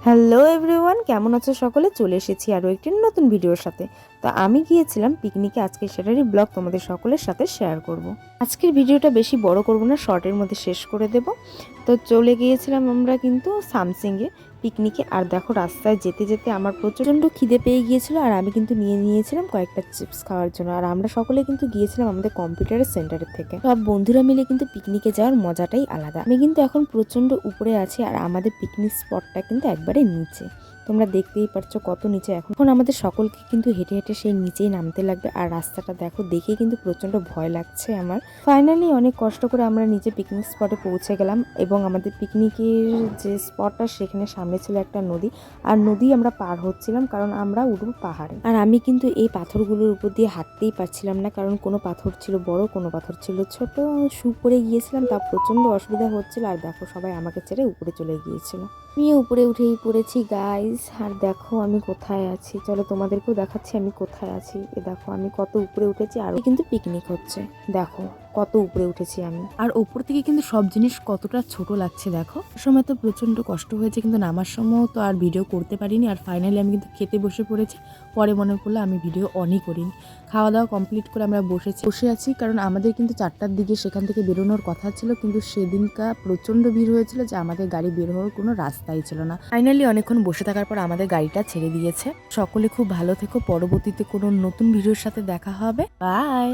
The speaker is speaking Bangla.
হ্যালো এভরিওয়ান, কেমন আছো সকলে? চলে এসেছি আরও একটি নতুন ভিডিওর সাথে। তো আমি গিয়েছিলাম পিকনিকে, আজকে সেটারই ব্লগ তোমাদের সকলের সাথে শেয়ার করব। আজকের ভিডিওটা বেশি বড় করব না, শর্টের মধ্যে শেষ করে দেব। তো চলে গিয়েছিলাম আমরা কিন্তু সামসিংয়ে পিকনিকে। আর দেখো, রাস্তায় যেতে যেতে আমার প্রচণ্ড খিদে পেয়ে গিয়েছিল, আর আমি কিন্তু নিয়েছিলাম কয়েকটা চিপস খাওয়ার জন্য। আর আমরা সকলে কিন্তু গিয়েছিলাম আমাদের কম্পিউটারের সেন্টারের থেকে। সব বন্ধুরা মিলে কিন্তু পিকনিকে যাওয়ার মজাটাই আলাদা। আমি কিন্তু এখন প্রচণ্ড উপরে আছি, আর আমাদের পিকনিক স্পটটা কিন্তু একবারে নিচে। তোমরা দেখতেই পারছো কত নিচে। এখন আমাদের সকলকে কিন্তু হেঁটে হেঁটে সেই নিচেই নামতে লাগবে। আর রাস্তাটা দেখো, দেখে কিন্তু প্রচণ্ড ভয় লাগছে আমার। ফাইনালি অনেক কষ্ট করে আমরা নিচে পিকনিক স্পটে পৌঁছে গেলাম, এবং আমাদের পিকনিকের যে স্পটটা সেখানে সামনে ছিল একটা নদী। আর নদী আমরা পার হচ্ছিলাম, কারণ আমরা উঠবো পাহাড়ে। আর আমি কিন্তু এই পাথরগুলোর উপর দিয়ে হাঁটতেই পারছিলাম না, কারণ কোনো পাথর ছিল বড়, কোনো পাথর ছিল ছোট। শু পরে গিয়েছিলাম, তা প্রচণ্ড অসুবিধা হচ্ছিল। আর দেখো, সবাই আমাকে ছেড়ে উপরে চলে গিয়েছিল। আমি উপরে উঠেই পড়েছি গাইস। আর দেখো আমি কোথায় আছি, চলো তোমাদেরকেও দেখাচ্ছি আমি কোথায় আছি। এ দেখো আমি কত উপরে উঠেছি, আর কিন্তু পিকনিক হচ্ছে। দেখো কত উপরে উঠেছি আমি, আর উপর থেকে কিন্তু সব জিনিস কতটা ছোট লাগছে। দেখো, সময় তো প্রচন্ড কষ্ট হয়েছে, কিন্তু নামার সময় তো আর ভিডিও করতে পারিনি। আর ফাইনালি আমি কিন্তু খেতে বসে পড়েছি। পরে মনে পড়লো আমি ভিডিও অনই করিনি। খাওয়া দাওয়া কমপ্লিট করে আমরা বসে আছি, কারণ আমাদের কিন্তু 4টার দিকে সেখান থেকে বেরোনোর কথা ছিল, কিন্তু সেদিনকার প্রচন্ড ভিড় হয়েছিল যে আমাদের গাড়ি বের হওয়ার কোনো রাস্তাই ছিল না। ফাইনালি অনেকক্ষণ বসে থাকার পর আমাদের গাড়িটা ছেড়ে দিয়েছে। সকলে খুব ভালো থেকো, পরবর্তীতে কোনো নতুন ভিডিওর সাথে দেখা হবে। বাই।